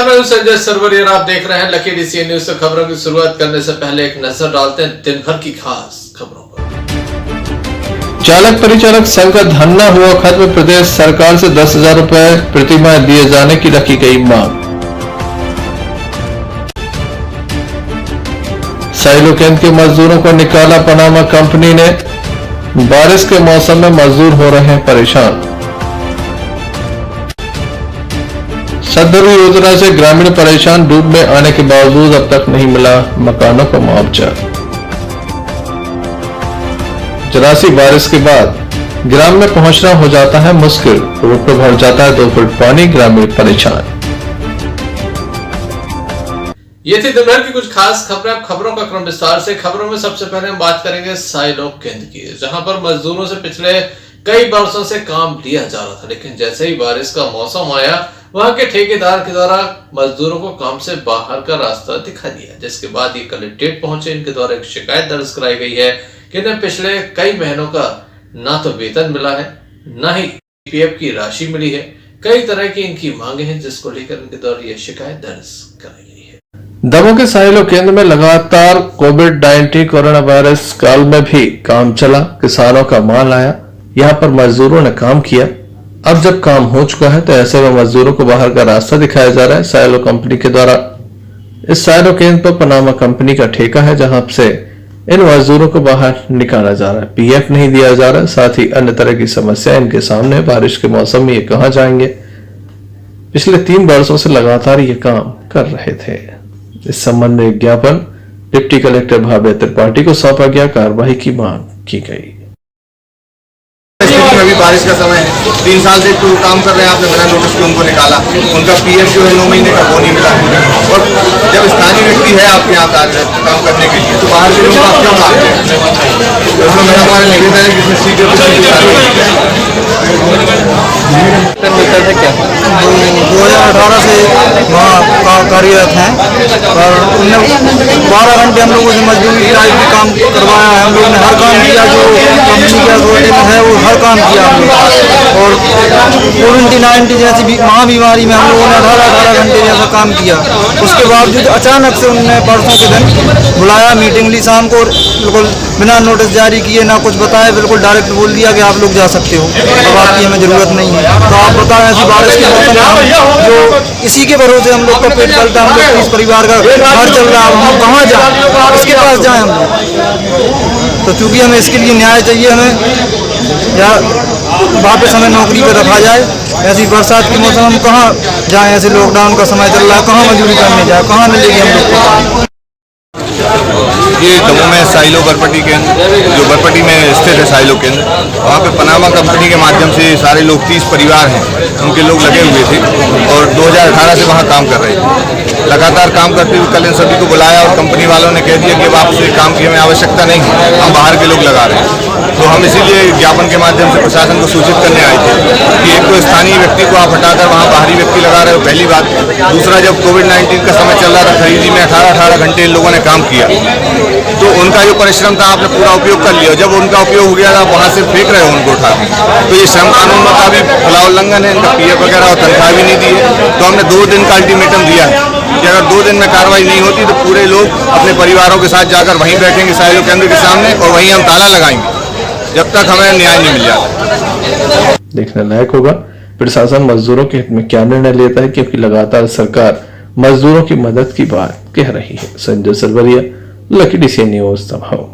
नमस्कार, मैं हूं संजय सरवरिया और आप देख रहे हैं लकी डीसीएन न्यूज। खबरों की शुरुआत करने से पहले एक नजर डालते हैं दिन भर की खास खबरों पर। चालक परिचालक संघ का धरना हुआ खत्म। प्रदेश सरकार से 10,000 रुपए प्रतिमाह दिए जाने की रखी गई मांग। साइलो केंद्र के मजदूरों को निकाला पनामा कंपनी ने। बारिश के मौसम में मजदूर हो रहे हैं परेशान। सदर योजना से ग्रामीण परेशान। डूब में आने के बावजूद अब तक नहीं मिला मकानों का मुआवजा। जरासी बारिश के बाद ग्राम में पहुंचना हो जाता है मुश्किल। रोड पर भर जाता है 2 फुट पानी। ग्रामीण परेशान। ये थी दिन भर की कुछ खास खबरें। अब खबरों का क्रम विस्तार से। खबरों में सबसे पहले हम बात करेंगे साइलो केंद्र की, जहां पर मजदूरों से पिछले कई वर्षों से काम लिया जा रहा था, लेकिन जैसे ही बारिश का मौसम आया वहां के ठेकेदार के द्वारा मजदूरों को काम से बाहर का रास्ता दिखा दिया, जिसके बाद ये कलेक्ट्रेट पहुंचे। इनके द्वारा एक शिकायत दर्ज कराई गई है कि इन्हें पिछले कई महीनों का ना तो वेतन मिला है, ना ही पीएफ की राशि मिली है। कई तरह की इनकी मांगे हैं, जिसको लेकर इनके द्वारा यह शिकायत दर्ज कराई गई है। दमोह के साइलो केंद्र में लगातार कोविड-19 कोरोना वायरस काल में भी काम चला। किसानों का माल आया, यहाँ पर मजदूरों ने काम किया। अब जब काम हो चुका है तो ऐसे में मजदूरों को बाहर का रास्ता दिखाया जा रहा है। साइलो कंपनी के द्वारा इस साइलो केंद्र पर पनामा कंपनी का ठेका है, जहां से इन मजदूरों को बाहर निकाला जा रहा है। पीएफ नहीं दिया जा रहा है, साथ ही अन्य तरह की समस्या इनके सामने। बारिश के मौसम में ये कहां जाएंगे। पिछले 3 वर्षों से लगातार ये काम कर रहे थे। इस संबंध में ज्ञापन डिप्टी कलेक्टर भाव्य त्रिपाठी को सौंपा गया। कार्रवाई की मांग की गई। अभी बारिश का समय है, 3 साल से तो काम कर रहे हैं, आपने बिना नोटिस के उनको निकाला। उनका पीएफ जो है 9 महीने का वो नहीं मिला। और जब स्थानीय व्यक्ति है आपके यहाँ काम करने के लिए, तो बाहर के लोग आप क्यों मांगते हैं? तो मेरा हमारे निवेदन है कि इसमें सीधे मिलता था क्या 2018 से वहाँ कार्यरत हैं और उनने 12 घंटे हम लोगों से मजदूरी टाइप भी काम करवाया है। हम लोग ने हर काम किया जो कंपनी के अथॉरिटी में है, वो हर काम किया हम लोग। और कोविड-19 जैसी महाबीमारी में हम लोगों ने 18 घंटे जैसा काम किया। उसके बावजूद अचानक से उन्होंने परसों के दिन बुलाया, मीटिंग ली शाम को, बिल्कुल बिना नोटिस जारी किए, ना कुछ बताया, बिल्कुल डायरेक्ट बोल दिया कि आप लोग जा सकते हो, अब आपकी हमें जरूरत नहीं है। तो आप बताएं, ऐसी बारिश के मौसम में जो इसी के भरोसे हम लोग का पेट चलता है, हम लोग 30 परिवार का घर चल रहा है, हम कहाँ जाए, इसके पास जाए हम लोग। तो चूंकि हमें इसके लिए न्याय चाहिए, हमें या वापस हमें नौकरी पर रखा जाए। ऐसी बरसात के मौसम हम कहाँ जाएं, ऐसे लॉकडाउन का समय चल रहा है, कहाँ मजदूरी करने जाए, कहाँ मिलेगी हम लोग को। ये दमोह में साइलो बरपट्टी केंद्र, जो बरपट्टी में स्थित है साइलो केंद्र, वहाँ पे पनामा कंपनी के माध्यम से सारे लोग 30 परिवार हैं, उनके लोग लगे हुए थे और 2018 से वहाँ काम कर रहे थे। लगातार काम करते हुए कल इन सभी को बुलाया और कंपनी वालों ने कह दिया कि अब आपसे काम की हमें आवश्यकता नहीं है, हम बाहर के लोग लगा रहे हैं। तो हम इसीलिए ज्ञापन के माध्यम से प्रशासन को सूचित करने आए थे कि एक तो स्थानीय व्यक्ति को आप हटाकर वहाँ बाहरी व्यक्ति लगा रहे हो, पहली बात। दूसरा, जब कोविड-19 का समय चल रहा था, खरीदी में 18 घंटे इन लोगों ने काम किया, तो उनका जो परिश्रम था आपने पूरा उपयोग कर लिया। जब उनका उपयोग हो गया था, वहाँ से फेंक रहे हो उनको उठा के, तो ये श्रम कानून का भी खुला उल्लंघन है। इनका पीएफ वगैरह और तनख्वाह भी नहीं दी है। तो हमने 2 दिन का अल्टीमेटम दिया है कि अगर 2 दिन में कार्रवाई नहीं होती तो पूरे लोग अपने परिवारों के साथ जाकर वहीं बैठेंगे साइलो केंद्र के सामने और वहीं हम ताला लगाएंगे जब तक हमें न्याय नहीं मिल जाता। देखने लायक होगा प्रशासन मजदूरों के हित में क्या निर्णय लेता है, क्योंकि लगातार सरकार मजदूरों की मदद की बात कह रही है। Sanjay Sarwariya, Lucky DCN News, Damoh.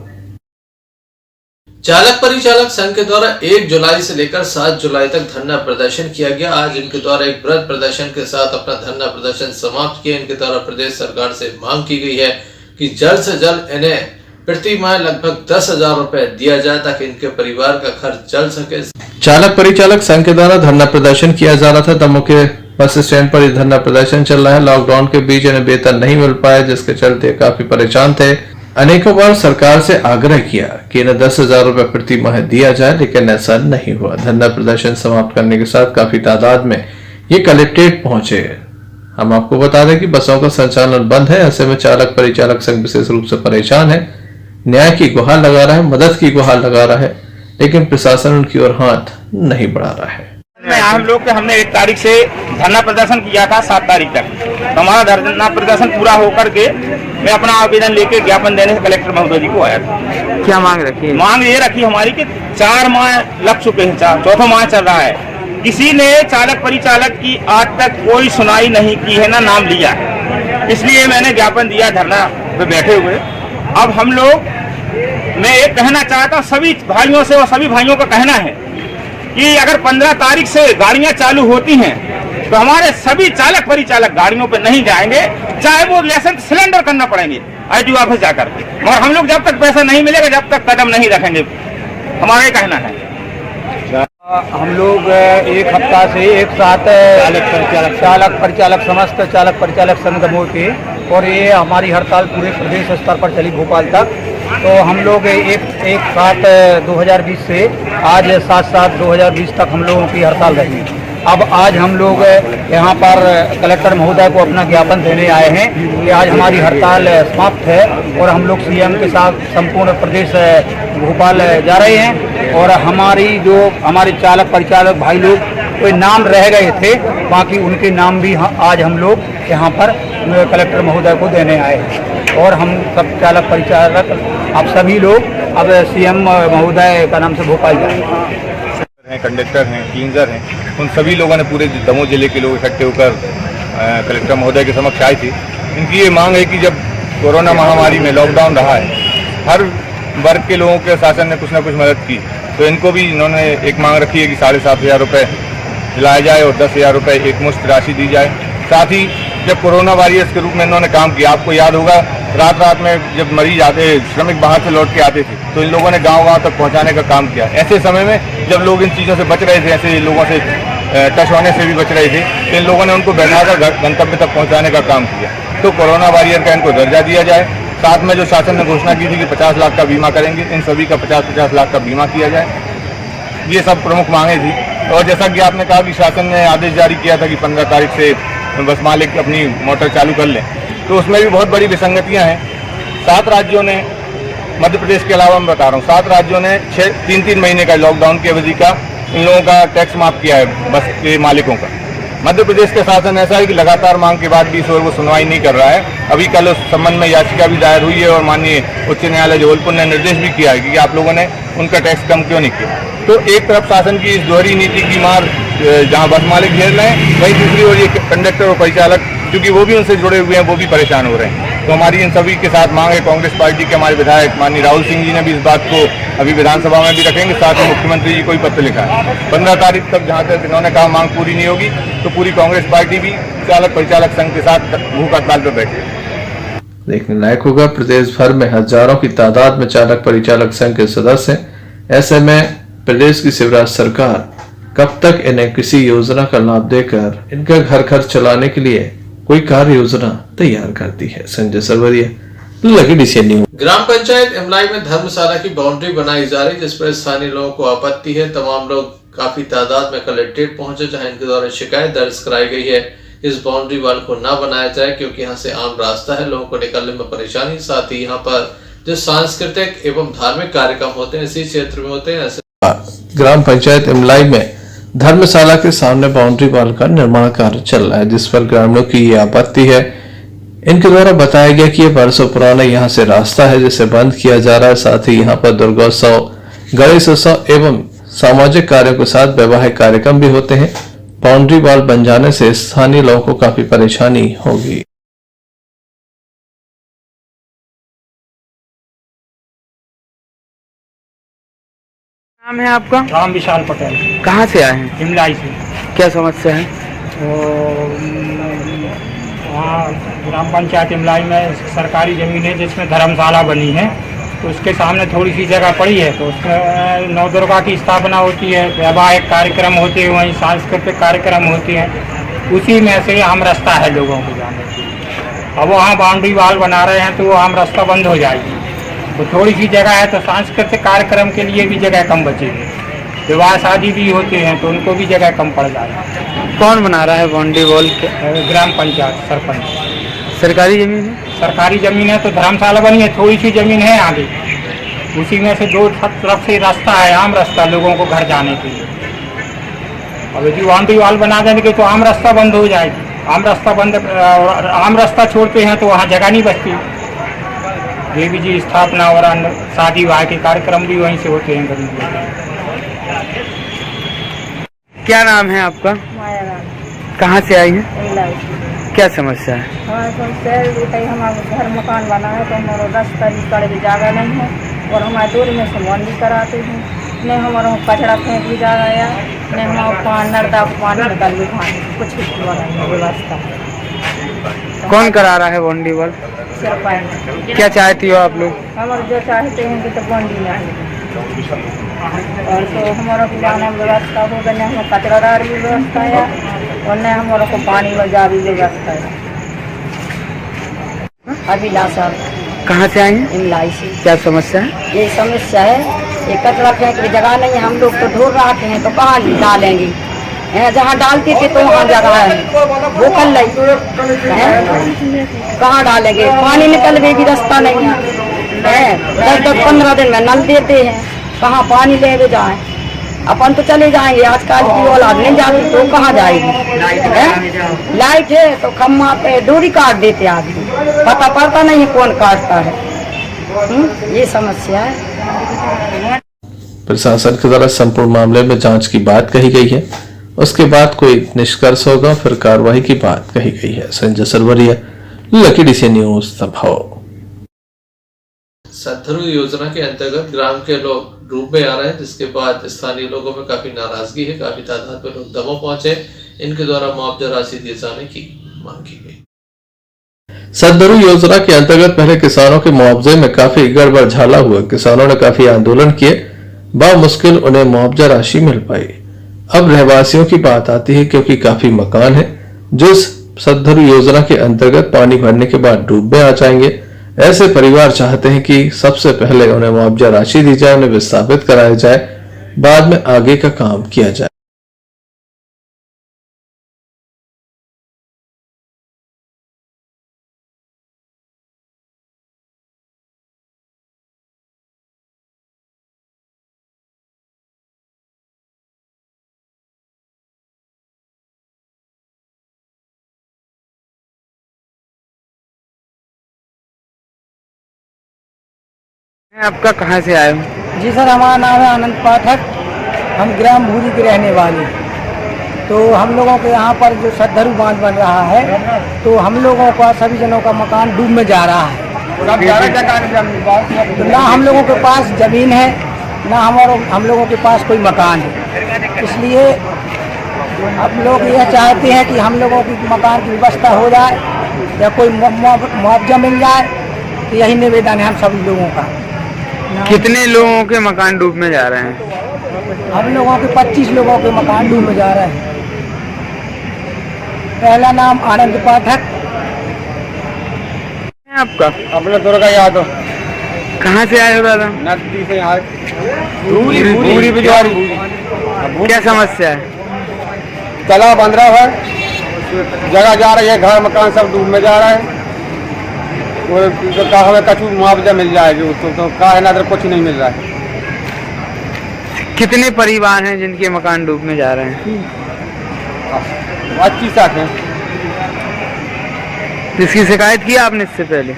चालक परिचालक संघ के द्वारा 1 जुलाई से लेकर 7 जुलाई तक धरना प्रदर्शन किया गया। आज इनके द्वारा एक बृहद प्रदर्शन के साथ अपना धरना प्रदर्शन समाप्त किया। इनके द्वारा प्रदेश सरकार से मांग की गई है कि जल्द से जल्द इन्हें प्रति माह लगभग 10,000 रुपए दिया जाए, ताकि इनके परिवार का खर्च चल सके। चालक परिचालक संघ के द्वारा धरना प्रदर्शन किया जा रहा था। दमोह के बस स्टैंड पर यह धरना प्रदर्शन चल रहा है। लॉकडाउन के बीच इन्हें वेतन नहीं मिल पाया, जिसके चलते काफी परेशान थे। अनेकों बार सरकार से आग्रह किया कि इन्हें 10,000 रुपए प्रति माह दिया जाए, लेकिन ऐसा नहीं हुआ। धरना प्रदर्शन समाप्त करने के साथ काफी तादाद में ये कलेक्ट्रेट पहुंचे। हम आपको बता दें कि बसों का संचालन बंद है। ऐसे में चालक परिचालक संघ विशेष रूप से परेशान है, न्याय की गुहार लगा रहा है, मदद की गुहार लगा रहा है, लेकिन प्रशासन उनकी ओर हाथ नहीं बढ़ा रहा है। हम लोग हमने 1 तारीख से धरना प्रदर्शन किया था 7 तारीख तक। तो हमारा धरना प्रदर्शन पूरा होकर के मैं अपना आवेदन लेके ज्ञापन देने से कलेक्टर महोदय जी को आया था। क्या मांग रखी है? मांग ये रखी हमारी कि 4 माह लग चुके हैं, चौथा माह चल रहा है, किसी ने चालक परिचालक की आज तक कोई सुनाई नहीं की है, ना नाम लिया है। इसलिए मैंने ज्ञापन दिया धरना पे बैठे हुए। अब हम लोग, मैं ये कहना चाहता हूँ सभी भाइयों से, और सभी भाइयों का कहना है कि अगर 15 तारीख से गाड़ियां चालू होती हैं तो हमारे सभी चालक परिचालक गाड़ियों पे नहीं जाएंगे, चाहे वो लाइसेंस सिलेंडर करना पड़ेंगे ITO ऑफिस जाकर के, और हम लोग जब तक पैसा नहीं मिलेगा जब तक कदम नहीं रखेंगे, हमारा ये कहना है। हम लोग एक हफ्ता से एक साथ चालक परिचालक समस्त चालक परिचालक संघ दमोह के, और ये हमारी हड़ताल पूरे प्रदेश स्तर पर चली भोपाल तक। तो हम लोग एक साथ 2020 से आज 7/7/2020 तक हम लोगों की हड़ताल रही। अब आज हम लोग यहाँ पर कलेक्टर महोदय को अपना ज्ञापन देने आए हैं कि आज हमारी हड़ताल समाप्त है और हम लोग CM के साथ संपूर्ण प्रदेश भोपाल जा रहे हैं। और हमारे चालक परिचालक भाई लोग कोई नाम रह गए थे, बाकी उनके नाम भी आज हम लोग यहाँ पर कलेक्टर महोदय को देने आए हैं। और हम सब चालक परिचालक अब सभी लोग अब CM महोदय का नाम से भोपाल जाएंगे। कंडक्टर हैं, क्लीनर हैं, उन सभी लोगों ने पूरे दमोह जिले के लोग इकट्ठे होकर कलेक्टर महोदय के समक्ष आए थे। इनकी ये मांग है कि जब कोरोना महामारी में लॉकडाउन रहा है, हर वर्ग के लोगों के शासन ने कुछ ना कुछ मदद की, तो इनको भी इन्होंने एक मांग रखी है कि 7,500 रुपये दिलाया जाए और 10,000 रुपये एक मुश्त राशि दी जाए। साथ ही जब कोरोना वॉरियर्स के रूप में इन्होंने काम किया, आपको याद होगा रात में जब मरीज आते, श्रमिक बाहर से लौट के आते थे, तो इन लोगों ने गांव तक पहुंचाने का काम किया। ऐसे समय में जब लोग इन चीज़ों से बच रहे थे, ऐसे लोगों से टच होने से भी बच रहे थे, तो इन लोगों ने उनको बैठाकर गंतव्य तक पहुँचाने का काम किया। तो कोरोना वॉरियर का इनको दर्जा दिया जाए। साथ में जो शासन ने घोषणा की थी कि 50 लाख का बीमा करेंगे, इन सभी का 50-50 लाख का बीमा किया जाए। ये सब प्रमुख मांगे थी। और जैसा कि आपने कहा कि शासन ने आदेश जारी किया था कि 15 तारीख से बस मालिक अपनी मोटर चालू कर लें, तो उसमें भी बहुत बड़ी विसंगतियां हैं। 7 राज्यों ने, मध्य प्रदेश के अलावा मैं बता रहा हूँ, 7 राज्यों ने 3-3 महीने का लॉकडाउन की अवधि का इन लोगों का टैक्स माफ किया है बस के मालिकों का। मध्य प्रदेश के शासन ऐसा है कि लगातार मांग के बाद भी इस ओर वो सुनवाई नहीं कर रहा है। अभी कल उस संबंध में याचिका भी दायर हुई है और माननीय उच्च न्यायालय जबलपुर ने निर्देश भी किया है कि आप लोगों ने उनका टैक्स कम क्यों नहीं किया। तो एक तरफ शासन की इस दोहरी नीति की मार जहां बस मालिक झेल रहे हैं, वहीं दूसरी ओर ये कंडक्टर और परिचालक, क्योंकि वो भी उनसे जुड़े हुए हैं, वो भी परेशान हो रहे हैं। तो हमारी इन सभी के साथ मांग है। कांग्रेस पार्टी के हमारे विधायक माननीय राहुल सिंह जी ने भी इस बात को अभी विधानसभा में भी रखेंगे, साथ ही मुख्यमंत्री जी को भी पत्र लिखा है। 15 तारीख तक जहाँ तक इन्होंने कहा मांग पूरी नहीं होगी, तो पूरी कांग्रेस पार्टी भी चालक परिचालक संघ के साथ भूख हड़ताल पर बैठे। देखने लायक होगा, प्रदेश भर में हजारों की तादाद में चालक परिचालक संघ के सदस्य हैं। ऐसे में प्रदेश की शिवराज सरकार कब तक इन्हें किसी योजना का लाभ देकर इनका घर खर्च चलाने के लिए कोई कार्य योजना तैयार करती है। Sanjay Sarwariya, Lucky DCN News. ग्राम पंचायत इमलाई में धर्मशाला की बाउंड्री बनाई जा रही, जिस पर स्थानीय लोगों को आपत्ति है। तमाम लोग काफी तादाद में कलेक्ट्रेट पहुंचे, जहां इनके द्वारा शिकायत दर्ज कराई गई है इस बाउंड्री वाल को ना बनाया जाए, क्योंकि यहाँ से आम रास्ता है, लोगों को निकलने में परेशानी। साथ ही यहाँ पर जो सांस्कृतिक एवं धार्मिक कार्यक्रम होते हैं इसी क्षेत्र में होते हैं। ग्राम पंचायत इमलाई में धर्मशाला के सामने बाउंड्री वाल का निर्माण कार्य चल रहा है, जिस पर ग्रामीणों की ये आपत्ति है। इनके द्वारा बताया गया कि ये वर्षों पुराना यहाँ से रास्ता है जिसे बंद किया जा रहा है। साथ ही यहाँ पर दुर्गोत्सव, गणेशोत्सव एवं सामाजिक कार्यों के साथ वैवाहिक कार्यक्रम भी होते हैं। बाउंड्री वाल बन जाने से स्थानीय लोगों को काफी परेशानी होगी। नाम है आपका? राम विशाल पटेल। कहाँ से आए हैं? इमलाई से। क्या समस्या है? तो वहाँ ग्राम पंचायत इमलाई में सरकारी ज़मीन है जिसमें धर्मशाला बनी है, तो उसके सामने थोड़ी सी जगह पड़ी है, तो उसमें नौ दुर्गा की स्थापना होती है, वैवाहिक कार्यक्रम होते हैं, वहीं सांस्कृतिक कार्यक्रम होते हैं, उसी में से आम रास्ता है लोगों को जाने के लिए। अब वहाँ बाउंड्री वाल बना रहे हैं तो वो आम रास्ता बंद हो जाएगी। तो थोड़ी सी जगह है तो सांस्कृतिक कार्यक्रम के लिए भी जगह कम बचेगी, विवाह शादी भी होते हैं तो उनको भी जगह कम पड़ जाएगी। कौन बना रहा है बाउंड्री वॉल? ग्राम पंचायत सरपंच। सरकारी जमीन है? सरकारी ज़मीन है तो धर्मशाला बनी है, थोड़ी सी ज़मीन है आगे, उसी में से दो तरफ से रास्ता है, आम रास्ता लोगों को घर जाने के लिए। अब यदि बाउंड्री वाल बना देंगे तो आम रास्ता बंद हो जाएगी। आम रास्ता बंद आम रास्ता छोड़ते हैं तो वहाँ जगह नहीं बचती। देवी जी स्थापना और अन्य शादी विवाह के कार्यक्रम भी वहीं से होते हैं गरीब लोगों के। क्या नाम है आपका? माया राम कहाँ से आई हैं? इलाज क्या समस्या है? हमारे समस्या है कहीं हमारा घर मकान बना है तो हमारा रास्ता निकाले की जगह नहीं है और हमारे दूर में सामान भी कराते हैं, नहीं हमारा कचरा फेंक भी जा रहा है, नहीं हमारा नर्दा को पानी निकाल भी खाने कुछ व्यवस्था। कौन करा रहा है बॉन्डी वॉल? सरपंच क्या चाहती हो आप लोग? हमारे जो चाहते हैं कि तो बंडी नहीं और तो हमारा पुराना व्यवस्था हो गया, नहीं हमारा कचरादार भी व्यवस्था है और नहीं हमारा को पानी में जा भी व्यवस्था है। अभिलाषा कहाँ से आई हैं? इमलाई से। क्या समस्या है? ये समस्या है, ये कचरा फेंक की जगह नहीं है, हम लोग तो ढूंढ रहे हैं तो कहाँ डालेंगे? जहाँ डालती थी तो वहाँ जगह है, वो कल नहीं कहाँ डालेंगे? पानी निकलने की रास्ता नहीं है, 10-15 दिन में नल देते हैं, कहाँ पानी ले जाए? अपन तो चले जाएंगे, आजकल की औलाद नहीं जाती तो कहाँ जाएगी? लाइट है तो खम्मा पे डोरी काट देते आदमी, पता पड़ता नहीं कौन काटता है। ये समस्या है। प्रशासन के द्वारा संपूर्ण मामले में जांच की बात कही गई है, उसके बाद कोई निष्कर्ष होगा, फिर कार्रवाई की बात कही गई है। Sanjay Sarwariya, Lucky DC News, दबाव। सद्धरू योजना के अंतर्गत ग्राम के लोग डूब में आ रहे हैं, जिसके बाद स्थानीय लोगों में काफी नाराजगी है। काफी तादाद में लोग दमों पहुंचे, इनके द्वारा मुआवजा राशि दिए जाने की मांग की गई। सद्धरू योजना के अंतर्गत पहले किसानों के मुआवजे में काफी गड़बड़ झाला हुआ, किसानों ने काफी आंदोलन किए, बामुश्किल उन्हें मुआवजा राशि मिल पाई। अब रहवासियों की बात आती है, क्योंकि काफी मकान है जो इस सद्धरू योजना के अंतर्गत पानी भरने के बाद डूब में आ जाएंगे। ऐसे परिवार चाहते हैं कि सबसे पहले उन्हें मुआवजा राशि दी जाए, उन्हें विस्थापित कराया जाए, बाद में आगे का काम किया जाए। आपका कहाँ से आए हो? जी सर, हमारा नाम है आनंद पाठक, हम ग्राम भूरी के रहने वाले। तो हम लोगों के यहाँ पर जो सद्धरू बांध बन रहा है तो हम लोगों का सभी जनों का मकान डूब में जा रहा है। तो ना हम लोगों के पास ज़मीन है, ना हम लोगों के पास कोई मकान है, इसलिए हम लोग यह चाहते हैं कि हम लोगों की मकान की व्यवस्था हो जाए या कोई मुआवजा मिल जाए। तो यही निवेदन है हम सभी लोगों का। कितने लोगों के मकान डूब में जा रहे हैं? हम लोगों के 25 लोगों के मकान डूब में जा रहे हैं। पहला नाम आनंद पाठक। आपका? अपने दुर्गा यादव। कहाँ से आए हो दादा? नदी से यहाँ क्या समस्या है? तालाब बन रहा है, जगह जा रही है, घर मकान सब डूब में जा रहा है। तो कहा हमें कछु मुआवजा मिल जाएगी, तो कहा है ना, तो कुछ नहीं मिल रहा है। कितने परिवार हैं जिनके मकान डूब में जा रहे हैं? 25 हैं। इसकी शिकायत की आपने इससे पहले?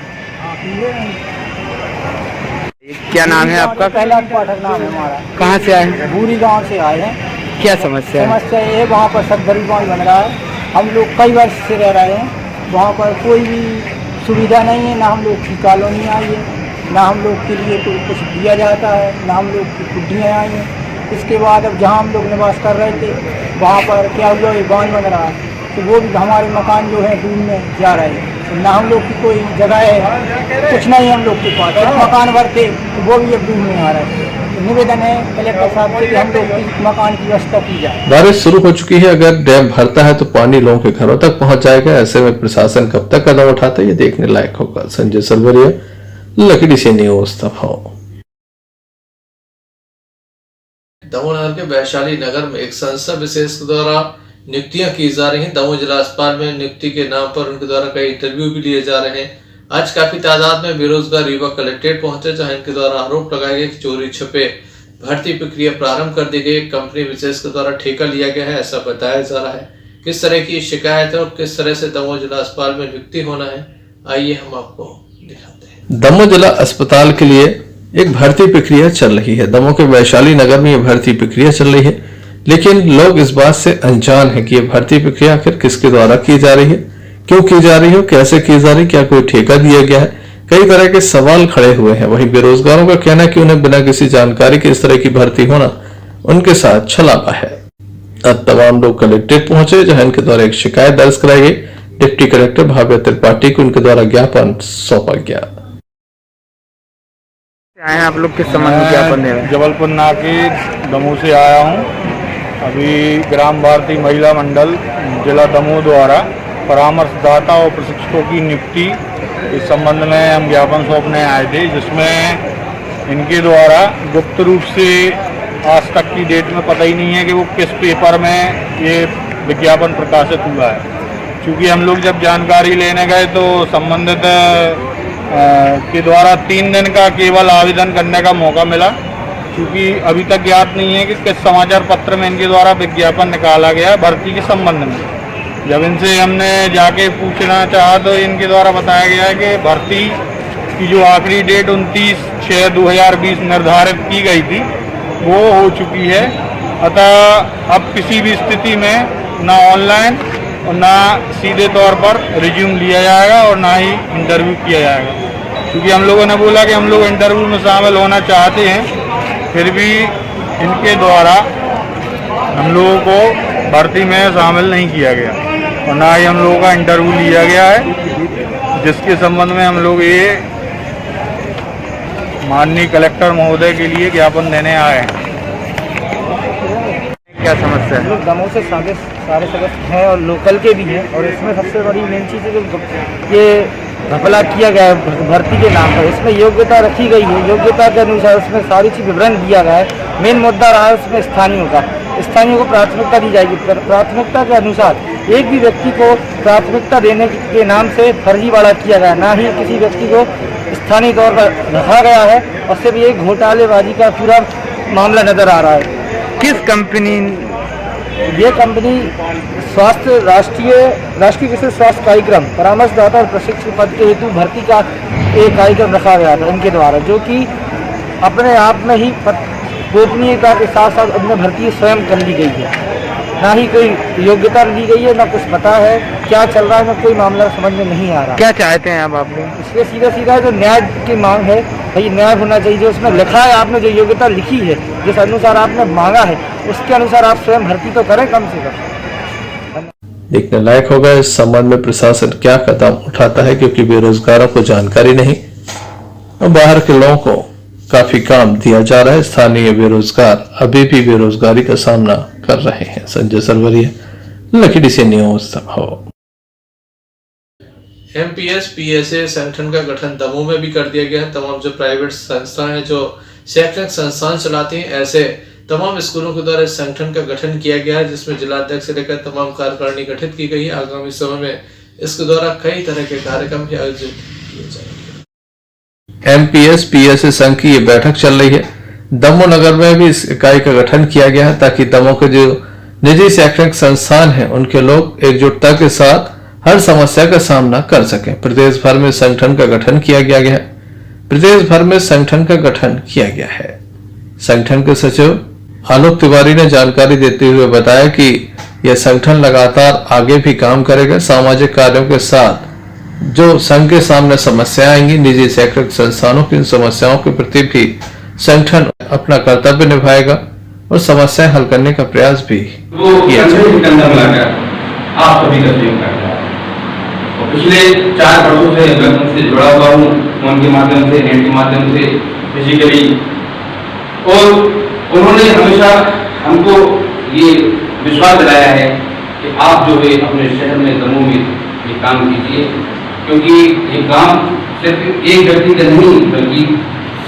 क्या नाम है आपका? कैलाश पाठक नाम है हमारा। कहाँ से आए हैं? भूरी गांव से आए हैं। क्या समस्या है? समस्या ये है, वहाँ पर सद्धरू बांध बन रहा है, हम लोग कई वर्ष से रह रहे हैं, वहाँ पर कोई भी सुविधा नहीं है, ना हम लोग की कॉलोनी आई है, ना हम लोग के लिए कुछ दिया जाता है, ना हम लोग की कुटियाँ आई हैं। इसके बाद अब जहाँ हम लोग निवास कर रहे थे वहाँ पर क्या हुआ, ये बांध बन रहा है तो वो भी हमारे मकान जो है डूब में जा रहे हैं। तो ना हम लोग की कोई जगह है, कुछ नहीं हम लोग के पास, मकान भर थे तो वो भी अब डूब में आ रहे हैं। तो निवेदन है कलेक्टर साहब से कि हम लोग की मकान की व्यवस्था की जाए। बारिश शुरू हो चुकी है, अगर डैम भरता है तो पानी लोगों के घरों तक पहुंच जाएगा। ऐसे में प्रशासन कब तक कदम उठाता है, ये देखने लायक होगा। Sanjay Sarwariya, Lucky DC News, दबाव। दमोह नगर के वैशाली नगर में एक संस्था विशेष के द्वारा नियुक्तियां की जा रही हैं। दमोह जिला अस्पताल में नियुक्ति के नाम पर उनके द्वारा कई इंटरव्यू भी लिए जा रहे हैं। आज काफी तादाद में बेरोजगार युवक कलेक्ट्रेट पहुंचे, जहां इनके द्वारा आरोप लगाए गए कि चोरी छुपे भर्ती प्रक्रिया प्रारंभ कर दी गई। कंपनी विशेष के द्वारा ठेका लिया गया है, ऐसा बताया जा रहा है। किस तरह की शिकायत है और किस तरह से दमोह जिला अस्पताल में नियुक्ति होना है, आइए हम आपको दिखाते हैं। दमोह जिला अस्पताल के लिए एक भर्ती प्रक्रिया चल रही है। दमोह के वैशाली नगर में यह भर्ती प्रक्रिया चल रही है, लेकिन लोग इस बात से अनजान है कि यह भर्ती प्रक्रिया आखिर किसके द्वारा की जा रही है, क्यों की जा रही है, कैसे की जा रही है, क्या कोई ठेका दिया गया है। कई तरह के सवाल खड़े हुए हैं। वहीं बेरोजगारों का कहना है कि उन्हें बिना किसी जानकारी के इस तरह की भर्ती होना उनके साथ छलावा है। अब तमाम लोग कलेक्ट्रेट पहुंचे, जहां इनके द्वारा एक शिकायत दर्ज कराई गई। डिप्टी कलेक्टर भाव्य त्रिपाठी को इनके द्वारा ज्ञापन सौंपा गया। आए हैं आप लोग किस संबंध में ज्ञापन दे रहे हैं? जबलपुर नाके दमोह से आया हूँ। अभी ग्राम भारती महिला मंडल जिला दमोह द्वारा परामर्शदाता और प्रशिक्षकों की नियुक्ति इस संबंध में हम ज्ञापन सौंपने आए थे, जिसमें इनके द्वारा गुप्त रूप से आज तक की डेट में पता ही नहीं है कि वो किस पेपर में ये विज्ञापन प्रकाशित हुआ है। क्योंकि हम लोग जब जानकारी लेने गए तो संबंधित के द्वारा 3 दिन का केवल आवेदन करने का मौका मिला, क्योंकि अभी तक ज्ञात नहीं है कि किस समाचार पत्र में इनके द्वारा विज्ञापन निकाला गया भर्ती के संबंध में। जब इनसे हमने जाके पूछना चाहा तो इनके द्वारा बताया गया है कि भर्ती की जो आखिरी डेट 29/6/2020 निर्धारित की गई थी वो हो चुकी है। अतः अब किसी भी स्थिति में ना ऑनलाइन और ना सीधे तौर पर रिज्यूम लिया जाएगा और ना ही इंटरव्यू किया जाएगा, क्योंकि हम लोगों ने बोला कि हम लोग इंटरव्यू में शामिल होना चाहते हैं, फिर भी इनके द्वारा हम लोगों को भर्ती में शामिल नहीं किया गया और ना ही हम लोगों का इंटरव्यू लिया गया है, जिसके संबंध में हम लोग ये माननीय कलेक्टर महोदय के लिए ज्ञापन देने आए हैं। क्या समस्या है? लोग दमोह से सारे सदस्य हैं और लोकल के भी हैं, और इसमें सबसे बड़ी मेन चीज़ है जो ये घपला किया गया है भर्ती के नाम पर। इसमें योग्यता रखी गई है, योग्यता के अनुसार उसमें सारी चीज़ विवरण दिया गया है। मेन मुद्दा रहा है उसमें स्थानीयों को प्राथमिकता दी जाएगी। प्राथमिकता के अनुसार एक भी व्यक्ति को प्राथमिकता देने के नाम से फर्जीवाड़ा किया गया, ना ही किसी व्यक्ति को स्थानीय तौर पर रखा गया है, और सिर्फ ये घोटालेबाजी का पूरा मामला नज़र आ रहा है। किस कंपनी? ये कंपनी राष्ट्रीय विशेष स्वास्थ्य कार्यक्रम परामर्शदाता और प्रशिक्षक पद के हेतु भर्ती का एक कार्यक्रम रखा गया था इनके द्वारा, जो कि अपने आप में ही गोपनीयता के साथ साथ अपने भर्ती स्वयं कर ली गई है। ना ही कोई योग्यता दी गई है, ना कुछ पता है क्या चल रहा है, ना कोई मामला समझ में नहीं आ रहा। क्या चाहते हैं अब आप लोग? इसलिए सीधा जो न्याय की मांग है, भाई न्याय होना चाहिए। जो उसमें लिखा है, आपने जो योग्यता लिखी है, जिस अनुसार आपने मांगा है, उसके अनुसार आप स्वयं भर्ती तो करें कम से कम। देखने लायक होगा इस संबंध में प्रशासन क्या कदम उठाता है, क्योंकि बेरोजगारों को जानकारी नहीं और बाहर के लोगों को काफी काम दिया जा रहा है। स्थानीय बेरोजगार अभी भी बेरोजगारी का सामना कर रहे हैं। संजय सरवरिया, लकी से न्यूज दमोह। MPS PSA संगठन का गठन दमोह में भी कर दिया गया है। तमाम जो प्राइवेट संस्थाएं हैं जो शैक्षणिक संस्थान चलाती हैं, ऐसे तमाम स्कूलों के द्वारा इस संगठन का गठन किया गया है, जिसमें जिलाध्यक्ष से लेकर तमाम कार्यकारिणी गठित की गई है। आगामी समय में इसके द्वारा कई तरह के कार्यक्रम भी आयोजित किए जाएंगे। MPS PSA संघ की ये बैठक चल रही है। दमोह नगर में भी इस इकाई का गठन किया गया है, ताकि दमोह के जो निजी शैक्षणिक संस्थान हैं उनके लोग एकजुटता के साथ हर समस्या का सामना कर सकें। प्रदेश भर में संगठन का गठन किया गया है। प्रदेश भर में संगठन का गठन किया गया है। संगठन के सचिव आलोक तिवारी ने जानकारी देते हुए बताया कि यह संगठन लगातार आगे भी काम करेगा। सामाजिक कार्यों के साथ जो संघ के सामने समस्याएं आएंगी, निजी शैक्षणिक संस्थानों की इन समस्याओं के प्रति भी संगठन अपना कर्तव्य निभाएगा और समस्याएं हल करने का प्रयास भी किया जाएगा। आप सभी का सहयोग करता है और पिछले 4 वर्षों से मैं उनसे जुड़ा हुआ हूँ, फोन के माध्यम से, नेट के माध्यम से, फिजिकली, और उन्होंने हमेशा हमको ये विश्वास दिलाया है कि आप जो है अपने शहर में दमोह में ये काम कीजिए, क्योंकि ये काम सिर्फ एक व्यक्ति का नहीं बल्कि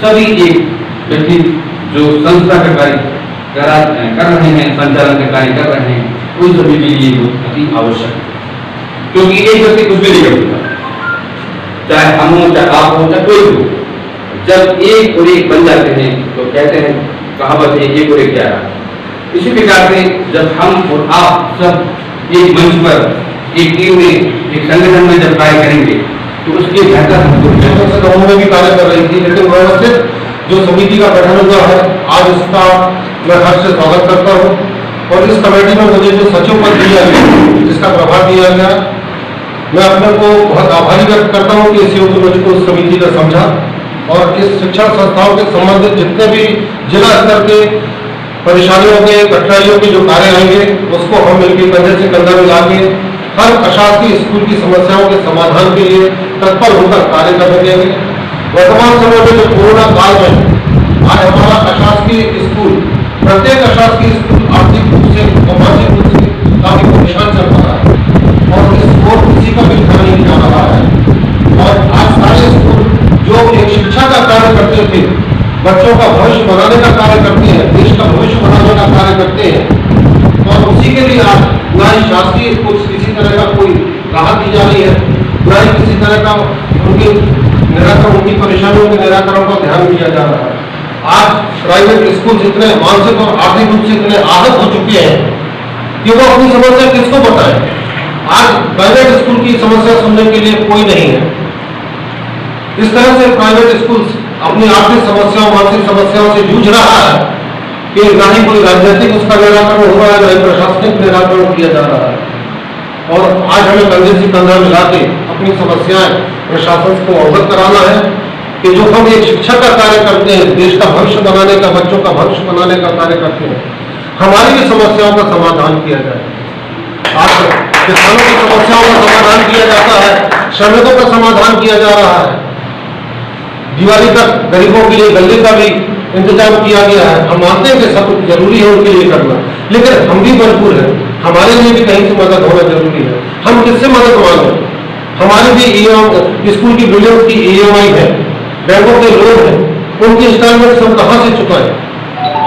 सभी एक व्यक्ति जो संस्था का कार्य कर रहे हैं, संचालन का कार्य कर रहे हैं, उन सभी के लिए अति आवश्यक है। क्योंकि एक व्यक्ति कुछ भी नहीं कर सकता, चाहे हम हो, चाहे आप हो, चाहे कोई हो। जब एक और एक बन जाते हैं तो कहते हैं कहावत है, एक और एक 11। इसी प्रकार से जब हम और आप सब एक मंच पर एक टीम में एक संगठन में जब कार्य करेंगे तो उसके बेहतर गाँव में भी कार्य कर रही थी, लेकिन व्यवस्थित जो समिति का गठन हुआ है आज उसका मैं हर्ष से स्वागत करता हूँ। और इस कमेटी में मुझे जो सचिव पद दिया गया, जिसका प्रभार दिया गया, मैं अपने को बहुत आभारी व्यक्त करता हूँ कि इस योग्य मुझको उस समिति ने समझा और इस शिक्षा संस्थाओं के संबंधित जितने भी जिला स्तर के परेशानियों के कठिनाइयों के जो कार्य आएंगे उसको हम मिलकर कंधे से कंधा मिला के हर अशासकीय स्कूल की समस्याओं के समाधान के लिए तत्पर होकर कार्य करने देंगे। वर्तमान समय में जो कोरोना काल में आज हमारा अशासकीय स्कूल, प्रत्येक अशासकीय स्कूल आर्थिक रूप से और मानसिक रूप से काफी परेशान चल रहा है और इस ओर किसी का भी ध्यान नहीं जा रहा है। और आज सारे स्कूल जो एक शिक्षा का कार्य करते थे, बच्चों का भविष्य बनाने का कार्य करते हैं, देश का भविष्य बनाने का कार्य करते हैं, और उसी के लिए आज न ही शासकीय स्कूल किसी तरह का कोई राहत दी जा रही है, न ही किसी तरह का उनकी परेशानियों के निराकरण का ध्यान दिया जा रहा है। आज प्राइवेट स्कूल इतने मानसिक और आर्थिक रूप से इतने आहत हो चुके हैं कि वो अपनी समस्या किसको बताएं। आज प्राइवेट स्कूल की समस्या सुनने के लिए कोई नहीं है। इस तरह से प्राइवेट स्कूल अपनी आर्थिक समस्याओं, मानसिक समस्याओं से जूझ रहा है कि ना ही कोई राजनीतिक उसका निराकरण हो रहा है, ना ही प्रशासनिक निराकरण किया जा रहा है। और आज हमें कंधे से कंधा मिला के अपनी समस्याएं प्रशासन को अवगत कराना है कि जो हम एक शिक्षा का कार्य करते हैं, देश का भविष्य बनाने का, बच्चों का भविष्य बनाने का कार्य करते हैं, हमारी भी समस्याओं का समाधान किया जाए। आज किसानों की समस्याओं का समाधान किया जाता है, श्रमिकों का समाधान किया जा रहा है, दिवाली तक गरीबों के लिए गले का भी इंतजाम किया गया है। हम मानते हैं कि सब जरूरी है उनके लिए करना, लेकिन हम भी मजबूर हैं, हमारे लिए भी कहीं से मदद होना जरूरी है। हम किससे मदद मांगे? हमारे भी स्कूल की बिल्डिंग की EMI है, बैंकों के लोन है, उनकी इंस्टॉलमेंट सब कहाँ से चुकाएं?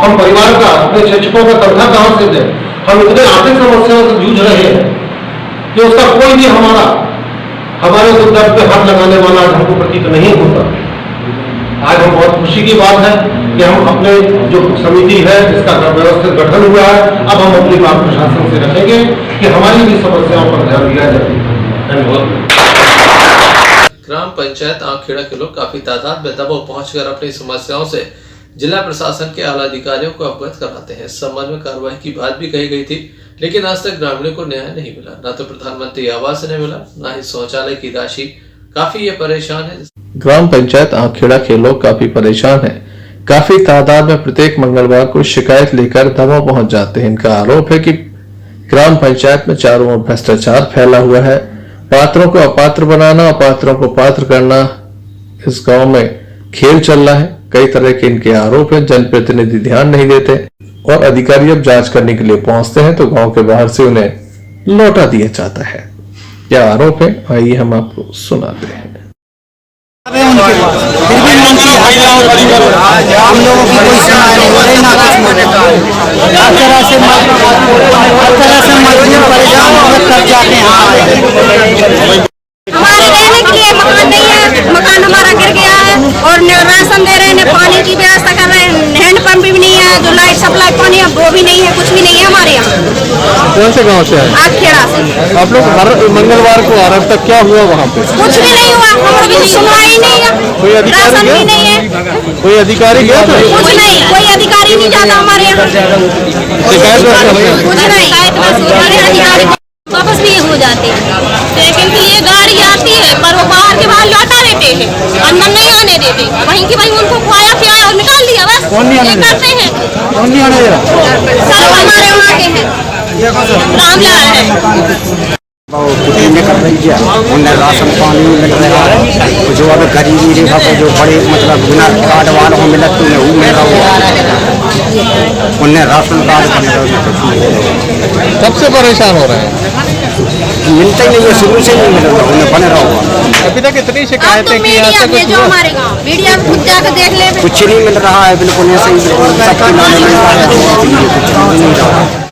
हम परिवार का, अपने शिक्षकों का तनख्वाह कहाँ से दें? हम इतने आर्थिक समस्याओं से जूझ रहे हैं कि उसका कोई भी हमारे तो दर्द पे हाथ लगाने वाला आज हमको प्रतीत नहीं होता। आज हम बहुत खुशी की बात है कि हम अपने जो समिति है इसका व्यवस्थित गठन हुआ है। अब हम अपनी बात प्रशासन से रखेंगे कि हमारी भी समस्याओं पर ध्यान दिया जाए। धन्यवाद। ग्राम पंचायत आंखेड़ा के लोग काफी तादाद में दबाव पहुंचकर अपनी समस्याओं से जिला प्रशासन के आला अधिकारियों को अवगत कराते हैं। इस संबंध में कार्रवाई की बात भी कही गई थी, लेकिन आज तक ग्रामीणों को न्याय नहीं मिला। न तो प्रधानमंत्री आवास नहीं मिला, न ही शौचालय की राशि। काफी ये परेशान है। ग्राम पंचायत आंखेड़ा के लोग काफी परेशान हैं। काफी तादाद में प्रत्येक मंगलवार को शिकायत लेकर दबाव पहुंच जाते हैं। इनका आरोप है कि ग्राम पंचायत में चारों ओर भ्रष्टाचार फैला हुआ है। पात्रों को अपात्र बनाना, अपात्रों को पात्र करना, इस गांव में खेल चल रहा है। कई तरह के इनके आरोप है। जनप्रतिनिधि ध्यान नहीं देते और अधिकारी अब जांच करने के लिए पहुंचते हैं तो गांव के बाहर से उन्हें लौटा दिया जाता है। क्या आरोप है, आइए हम आपको सुनाते हैं। फिर भी हम लोगों की कोई सुनाई नहीं हो रही, ना कुछ हर तरह से मजदूर परेशान होकर कर जाते हैं। हमारे रहने के लिए मकान नहीं है, मकान हमारा गिर गया है और राशन दे रहे हैं, पानी की व्यवस्था कर रहे हैं, हैंडपंप भी नहीं है, जो लाइट सप्लाई पानी है वो भी नहीं है, कुछ भी नहीं है हमारे यहाँ। कौन से गांव से है? आखेड़ा से। आप लोग हर मंगलवार को आ रहे, तक क्या हुआ वहाँ पे? कुछ भी नहीं हुआ, हमारे भी सुनवाई नहीं है, कोई अधिकारी राशन भी नहीं है, कोई अधिकारी गया था? कुछ नहीं, कोई अधिकारी नहीं जाता हमारे यहाँ, शिकायत कुछ नहीं। अधिकारी वापस भी हो जाते हैं, लेकिन ये गाड़ी आती है पर वो बाहर के बाहर लौटा देते हैं, अंदर नहीं आने देते। वहीं की वहीं उनको खुआया पियाया और निकाल दिया, बस ये करते हैं। कौन नहीं आने दे रहा? सब हमारे वहाँ के हैं, रामलाल है। कर रही है, उन्हें राशन पानी मिल रहा है, जो अब गरीबी रेखा को जो बड़े मतलब बिना कार्ड वालों को मिलत वो मिल रहा है, उन्हें राशन कार्ड सबसे परेशान हो रहे हैं। मिलता ही नहीं है, शुरू से नहीं मिल रहा, उन्हें बने रहा हुआ। अभी तक कितनी शिकायतें की? मीडिया में जो हमारे गाँव मीडिया में खुद जाकर देख ले, कुछ नहीं मिल रहा है, बिल्कुल ऐसे ही सबके नाम मिल रहा है, कुछ नहीं मिल रहा है।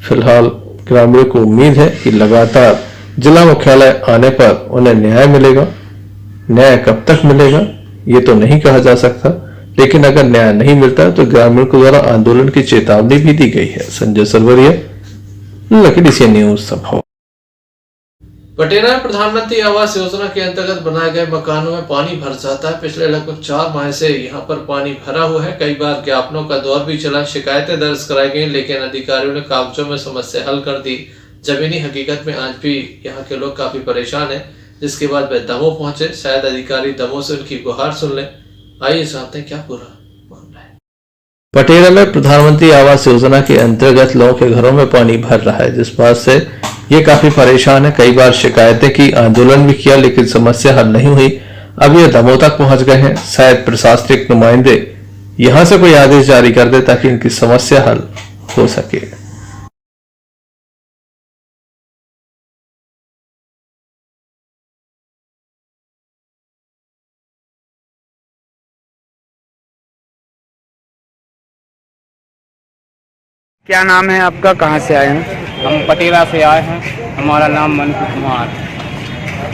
फिलहाल ग्रामीणों को उम्मीद है कि लगातार जिला मुख्यालय आने पर उन्हें न्याय मिलेगा। न्याय कब तक मिलेगा ये तो नहीं कहा जा सकता, लेकिन अगर न्याय नहीं मिलता तो ग्रामीणों के द्वारा आंदोलन की चेतावनी भी दी गई है। संजय सरवरिया, लकीडीसी न्यूज संभव। पटेरा में प्रधानमंत्री आवास योजना के अंतर्गत बनाए गए मकानों में पानी भर जाता है। पिछले लगभग 4 माह से यहां पर पानी भरा हुआ है। कई बार ज्ञापनों का दौर भी चला, शिकायतें दर्ज कराई गई, लेकिन अधिकारियों ने कागजों में समस्या हल कर दी। जमीनी हकीकत में आज भी यहाँ के लोग काफी परेशान हैं, जिसके बाद वे दमोह पहुंचे। शायद अधिकारी दमोह से उनकी गुहार सुन लें। आइए जानते हैं क्या पूरा मामला है। पटेरा में प्रधानमंत्री आवास योजना के अंतर्गत लोगों के घरों में पानी भर रहा है, जिस बात से ये काफी परेशान है। कई बार शिकायतें की, आंदोलन भी किया, लेकिन समस्या हल नहीं हुई। अब ये दमोह तक पहुंच गए हैं। शायद प्रशासनिक नुमाइंदे यहां से कोई आदेश जारी कर दे ताकि इनकी समस्या हल हो सके। क्या नाम है आपका, कहाँ से आए हैं? हम पटेरा से आए हैं। हमारा नाम मनु कुमार।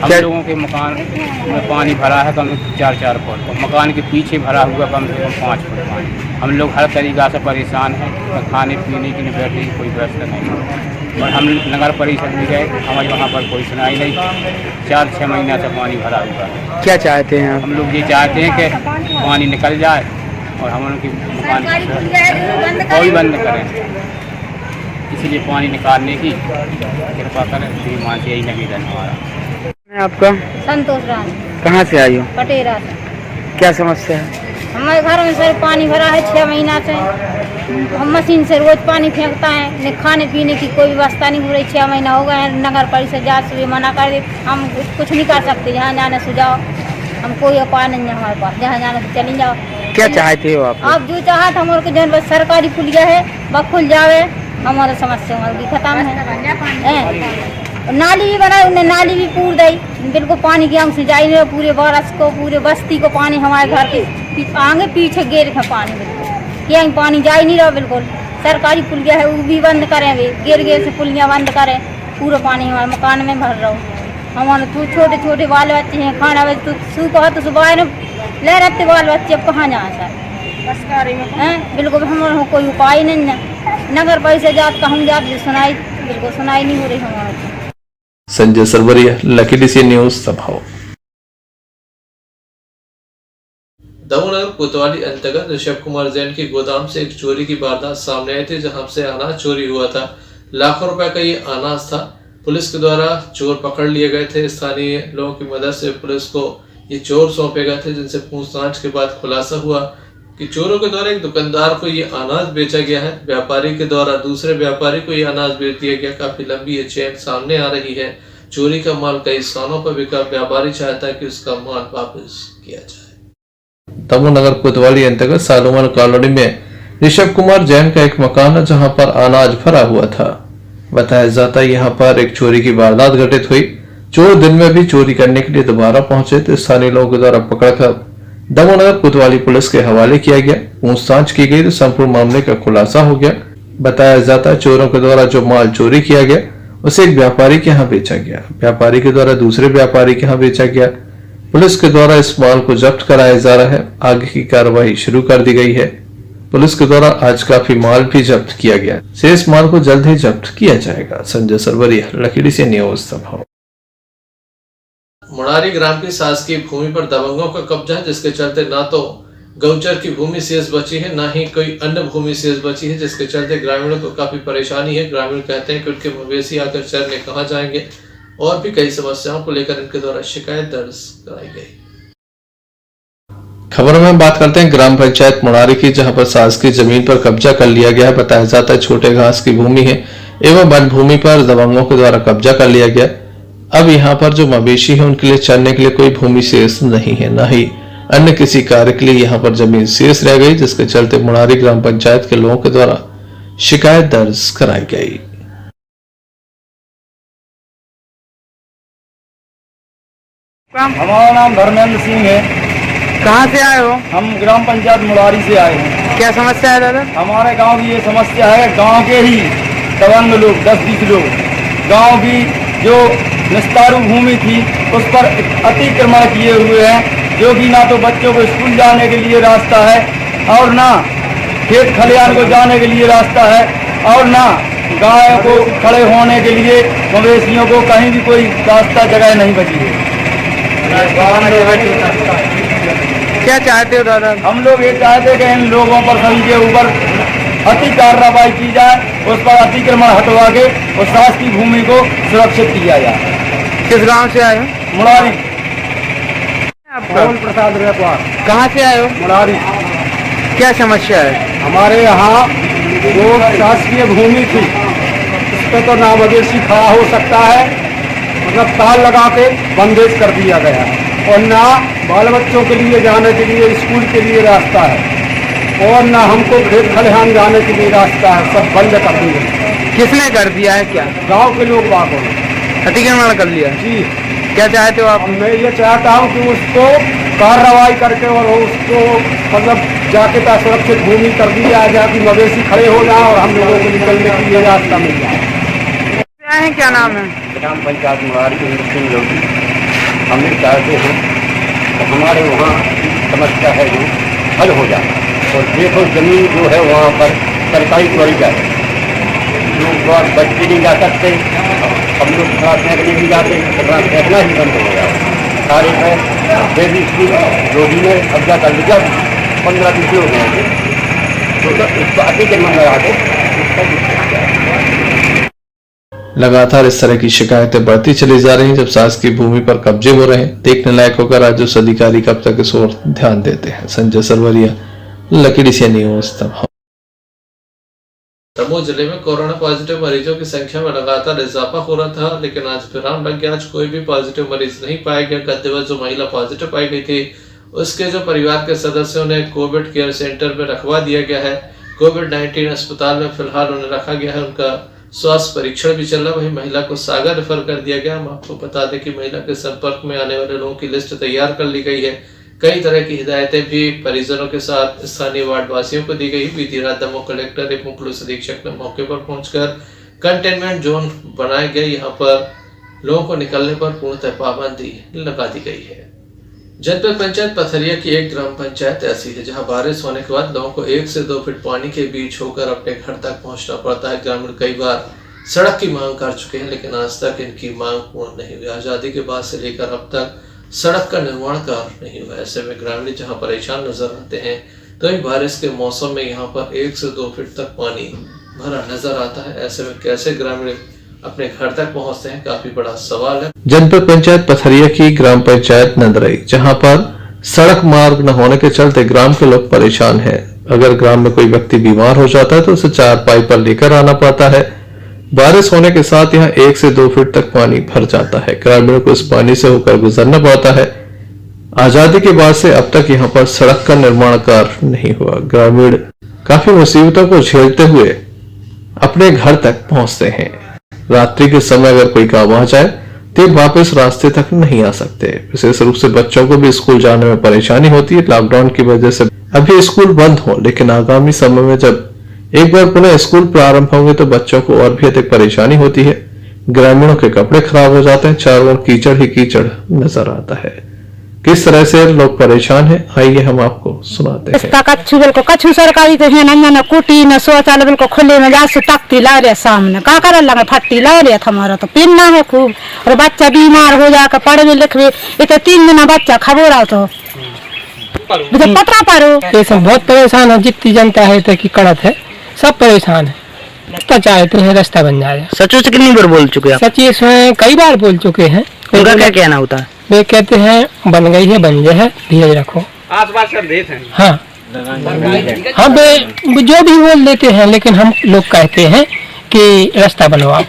हम लोगों के मकान में पानी भरा है कम से कम 4-4 फुट, और मकान के पीछे भरा हुआ कम से कम 5 फुट पानी। हम लोग हर तरीक़ा से परेशान हैं। न खाने पीने की, न बैठने की कोई व्यवस्था नहीं है। और हम नगर परिषद में गए, हमारे वहाँ पर कोई सुनाई नहीं। 4-6 महीना से पानी भरा हुआ है। क्या चाहते हैं आप? हम लोग ये चाहते हैं कि पानी निकल जाए और हम उनकी मकान कोई बंद करें। इसलिए पानी निकालने की कृपा करें। श्रीमान से यही निवेदन हमारा। आपका? संतोष राम। कहाँ से आई हो? पटेरा से। क्या समस्या है? हमारे घर में सर पानी भरा है 6 महीना से। हम मशीन से रोज पानी फेंकता है, न खाने पीने की कोई व्यवस्था नहीं हो रही। 6 महीना हो गए हैं। नगर परिषद जांच से भी मना कर दे, हम कुछ नहीं कर सकते। जहाँ जाने सुझाव, हम कोई उपाय नहीं है हमारे पास। जहाँ जाने तो चली जाओ। क्या चाहते हो आप? जो चाहत हमारे जन बस सरकारी पुलिया है वह खुल जावे, हमारा समस्या हमारी खत्म है। नाली भी बनाई, उन्हें नाली भी पूर दी। बिल्कुल पानी की हम सिंचाई नहीं, पूरे बरस को, पूरे बस्ती को पानी हमारे घर के आगे पीछे गेर है पानी। बिल्कुल क्या पानी जा ही नहीं रहा। बिल्कुल सरकारी पुलिया है वो भी बंद करें, वे गेर से पुलिया बंद करें। पूरा पानी हमारे मकान में भर रहा। हमारे तो छोटे छोटे बाल बच्चे हैं, खाना बच्चे तो सुबह तो सुबह ले रहते बाल बच्चे। अब कहाँ जाए सर हैं? बिल्कुल हमारे कोई उपाय नहीं है। नगर परिषद जात का हम जात सुनाई, बिल्कुल सुनाई नहीं हो रही हमारे। संजय सरवरिया, लकीडीसी न्यूज संभव। दमोह नगर कोतवाली अंतर्गत ऋषभ कुमार जैन के गोदाम से एक चोरी की वारदात सामने आई थी, जहां से अनाज चोरी हुआ था। लाखों रुपए का ये अनाज था। पुलिस के द्वारा चोर पकड़ लिए गए थे। स्थानीय लोगों की मदद से पुलिस को ये चोर सौंपे गए थे, जिनसे पूछताछ के बाद खुलासा हुआ कि चोरों के द्वारा एक दुकानदार को ये अनाज बेचा गया है। व्यापारी के द्वारा दूसरे व्यापारी को ये अनाज बेच दिया गया। काफी लंबी ये चेन सामने आ रही है। चोरी का माल कई स्थानों पर बिका। व्यापारी चाहता है कि उसका माल वापस किया जाए। दमोह नगर कोतवाली अंतर्गत सालुमन कॉलोनी में ऋषभ कुमार जैन का एक मकान है, जहां पर अनाज भरा हुआ था। बताया जाता है यहाँ पर एक चोरी की वारदात घटित हुई। चोर दिन में भी चोरी करने के लिए दोबारा पहुंचे तो स्थानीय लोगों के द्वारा पकड़कर दमोह नगर कोतवाली पुलिस के हवाले किया गया। पूछताछ की गई तो संपूर्ण मामले का खुलासा हो गया। बताया जाता है चोरों के द्वारा जो माल चोरी किया गया उसे एक व्यापारी के यहाँ बेचा गया। व्यापारी के द्वारा दूसरे व्यापारी के यहाँ बेचा गया। पुलिस के द्वारा इस माल को जब्त कराया जा रहा है। आगे की कार्रवाई शुरू कर दी गई है। पुलिस के द्वारा आज काफी माल भी जब्त किया गया। शेष माल को जल्द ही जब्त किया जाएगा। संजय सरवरिया, लकीडीसी न्यूज संभव। मुरारी ग्राम की शासकीय भूमि पर दबंगों का कब्जा है, जिसके चलते ना तो गौचर की भूमि शेष बची है, ना ही कोई अन्य भूमि शेष बची है, जिसके चलते ग्रामीणों को काफी परेशानी है। ग्रामीण कहते हैं कि उनके मवेशी आकर चरने कहाँ जाएंगे, और भी कई समस्याओं को लेकर इनके द्वारा शिकायत दर्ज कराई गई। खबरों में बात करते हैं ग्राम पंचायत मुरारी की, जहां पर शासकीय जमीन पर कब्जा कर लिया गया है। बताया जाता है छोटे घास की भूमि है एवं वन भूमि पर दबंगों के द्वारा कब्जा कर लिया गया। अब यहाँ पर जो मवेशी है उनके लिए चरने के लिए कोई भूमि शेष नहीं है, न ही अन्य किसी कार्य के लिए यहाँ पर जमीन शेष रह गई, जिसके चलते मुरारी ग्राम पंचायत के लोगों के द्वारा शिकायत दर्ज कराई गई। हमारा नाम धर्मेंद्र सिंह है। कहाँ से आए हो? हम ग्राम पंचायत मुरारी से आए हैं। क्या समस्या है दादा? हमारे गांव की ये समस्या है। गांव के ही दबंग लोग 10-20 लोग गांव की जो निस्तारू भूमि थी उस पर अतिक्रमण किए हुए हैं, जो कि ना तो बच्चों को स्कूल जाने के लिए रास्ता है और ना खेत खलिहान को जाने के लिए रास्ता है और ना गायों को खड़े होने के लिए, मवेशियों को कहीं भी कोई रास्ता जगह नहीं बची है। क्या चाहते हो दादा? हम लोग ये चाहते हैं कि इन लोगों पर सभी के ऊपर अति कार्रवाई की जाए, उस पर अतिक्रमण हटवा के उस शासकीय भूमि को सुरक्षित किया जाए। किस गांव से आए हो? मुरारी। आपका प्रसाद रेपवार। कहाँ से आए हो? मुरारी। क्या समस्या है? हमारे यहाँ जो शासकीय भूमि थी, उस पर तो ना मवेशी खड़ा हो सकता है, मतलब ताल लगा के बंदेज कर दिया गया है, और ना बाल बच्चों के लिए जाने के लिए स्कूल के लिए रास्ता है, और ना हमको खेत खलिहान जाने के लिए रास्ता है, सब बंद कर दिए। किसने कर दिया है? क्या गांव के लोग बागों ने अतिक्रमण कर लिया? जी। क्या चाहते हो आप? मैं ये चाहता हूँ कि उसको कार्रवाई करके और उसको मतलब जाके सुरक्षित भूमि कर दिया जाए कि मवेशी खड़े हो जाए और हम लोगों को निकलने के लिए रास्ता मिल जाए। क्या नाम है? ग्राम पंचायत मुरारी सिंह लोधी। हम ये चाहते हैं तो हमारे वहाँ समस्या है जो हल हो जाए, और देखो जमीन जो है वहाँ पर सरकारी त्वरित जाए, लोग बहुत बच्चे नहीं जा सकते, हम लोग थोड़ा फेंकने भी जाते हैं, तो फेंकना ही बंद हो गया सारे में। बेबी स्कूल रोडी में कब्जा कर लिया, 15-20 हो गए थे, तो इसको अतिक्रमण लगा के लगातार इस तरह की शिकायतें बढ़ती चली जा रही हैं। जब शासकीय भूमि पर कब्जे हो रहे हैं, देखने लायक होकर राजस्व अधिकारी कब तक इस ओर ध्यान देते हैं। संजय सरवरिया, लकीडीसिया न्यूज। दमोह जिले में कोरोना पॉजिटिव मरीजों की संख्या में लगातार इजाफा हो रहा था, लेकिन आज विराम लग गया। आज कोई भी पॉजिटिव मरीज नहीं पाया गया। गत दिवस जो महिला पॉजिटिव पाई गई थी, उसके जो परिवार के सदस्यों ने कोविड केयर सेंटर में रखवा दिया गया है। कोविड-19 अस्पताल में फिलहाल उन्हें रखा गया है। उनका स्वास्थ्य परीक्षण भी चल रहा है। वहीं महिला को सागर रेफर कर दिया गया। हम आपको बता दें कि महिला के संपर्क में आने वाले लोगों की लिस्ट तैयार कर ली गई है। कई तरह की हिदायतें भी परिजनों के साथ स्थानीय वार्ड वासियों को दी गई। बीती रात दमोह कलेक्टर एवं पुलिस अधीक्षक ने मौके पर पहुंचकर कंटेनमेंट जोन बनाए गए। यहाँ पर लोगों को निकलने पर पूर्णतः पाबंदी लगा दी गई है। जनपद पंचायत पथरिया की एक ग्राम पंचायत ऐसी है जहां बारिश होने के बाद लोगों को 1 से 2 फीट पानी के बीच होकर अपने घर तक पहुंचना पड़ता है। ग्रामीण कई बार सड़क की मांग कर चुके हैं, लेकिन आज तक इनकी मांग पूर्ण नहीं हुई। आजादी के बाद से लेकर अब तक सड़क का निर्माण कार्य नहीं हुआ। ऐसे में ग्रामीण जहां परेशान नजर आते हैं, तो इन बारिश के मौसम में यहाँ पर 1 से 2 फीट तक पानी भरा नजर आता है। ऐसे में कैसे ग्रामीण अपने घर तक पहुंचते हैं, काफी बड़ा सवाल है। जनपद पंचायत पथरिया की ग्राम पंचायत नंदरई, जहां पर सड़क मार्ग न होने के चलते ग्राम के लोग परेशान हैं। अगर ग्राम में कोई व्यक्ति बीमार हो जाता है तो उसे चारपाई पर लेकर आना पड़ता है। बारिश होने के साथ यहाँ 1 से 2 फीट तक पानी भर जाता है। ग्रामीणों को इस पानी से होकर गुजरना पड़ता है। आजादी के बाद से अब तक यहाँ पर सड़क का निर्माण कार्य नहीं हुआ। ग्रामीण काफी मुसीबतों को झेलते हुए अपने घर तक पहुंचते हैं। रात्रि के समय अगर कोई काम आ जाए तो वापस रास्ते तक नहीं आ सकते। विशेष रूप से बच्चों को भी स्कूल जाने में परेशानी होती है। लॉकडाउन की वजह से अभी स्कूल बंद हो, लेकिन आगामी समय में जब एक बार पुनः स्कूल प्रारंभ होंगे तो बच्चों को और भी अधिक परेशानी होती है। ग्रामीणों के कपड़े खराब हो जाते हैं। चारों ओर कीचड़ ही कीचड़ नजर आता है। किस तरह से लोग परेशान हैं, आइए हम आपको सुनाते हैं। कच्छु बिल्कुल कच्छु सरकारी तो है ना कुटी न शौचालय बिल्कुल खुले में जा से तख्ती ला रहे सामने का कर लगे फट्टी ला रहे हमारा तो पीना है खूब, और बच्चा बीमार हो जाकर पढ़वे लिखवे इतने 3 दिन बच्चा खबरा तो पतरा पारो। ये सब बहुत परेशान है। जितनी जनता है तो की कड़त है, सब परेशान है। रास्ता चाहते हैं, रास्ता बन जाए। सचिव से कितनी बार बोल चुके हैं? सचिव से कई बार बोल चुके हैं। उनका क्या कहना होता है? वे कहते हैं बन गई है, बन जाए है, धीरज रखो। आसपास कर देते हैं। हाँ हाँ, वे जो भी बोल देते हैं, लेकिन हम लोग कहते हैं कि रास्ता बनवाओ।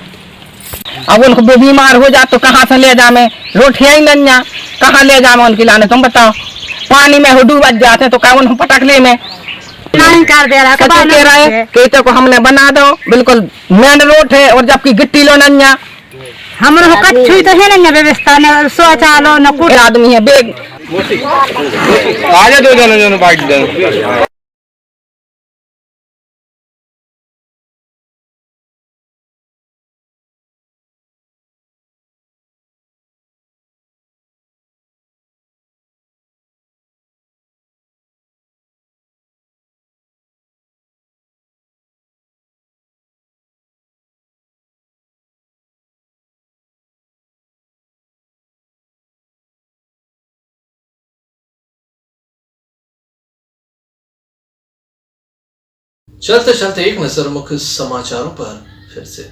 अब उनको बीमार हो जा तो कहाँ से ले जामे, रोटियां ही लन्या कहाँ ले जामे उनकी लाने, तुम बताओ। पानी में डूब जाते तो क्या उनको पटक ले में नहीं कर दे रहा। कह रहे कहते को हमने बना दो, बिल्कुल मेन रोड है, और जबकि गिट्टी लो नन्या हम लोग कच्छु तो है ना व्यवस्था न शौचालय न कुछ आदमी है बेग आजा 2 जन बाइक चलते चलते एक नजर मुख्य समाचारों पर फिर से।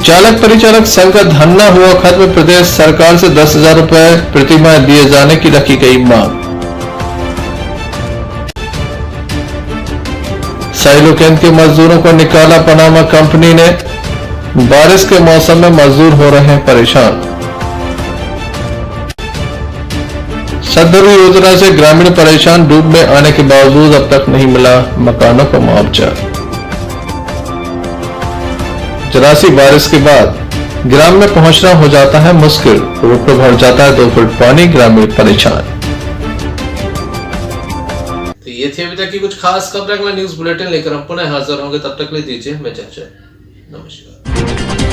चालक परिचालक संघ का धरना हुआ खत्म, प्रदेश सरकार से 10,000 रुपए प्रतिमाह दिए जाने की रखी गई मांग। साइलो केंद्र के मजदूरों को निकाला पनामा कंपनी ने, बारिश के मौसम में मजदूर हो रहे हैं परेशान। सदर योजना से ग्रामीण परेशान, डूब में आने के बावजूद अब तक नहीं मिला मकानों को मुआवजा। जरासी बारिश के बाद ग्राम में पहुंचना हो जाता है मुश्किल, रोड पर भर जाता है 2 फुट पानी, ग्रामीण परेशान। तो ये थी अभी तक की कुछ खास खबरें। अगला न्यूज बुलेटिन लेकर हम पुनः हाजिर होंगे, तब तक ले दीजिए मैं जय। नमस्कार।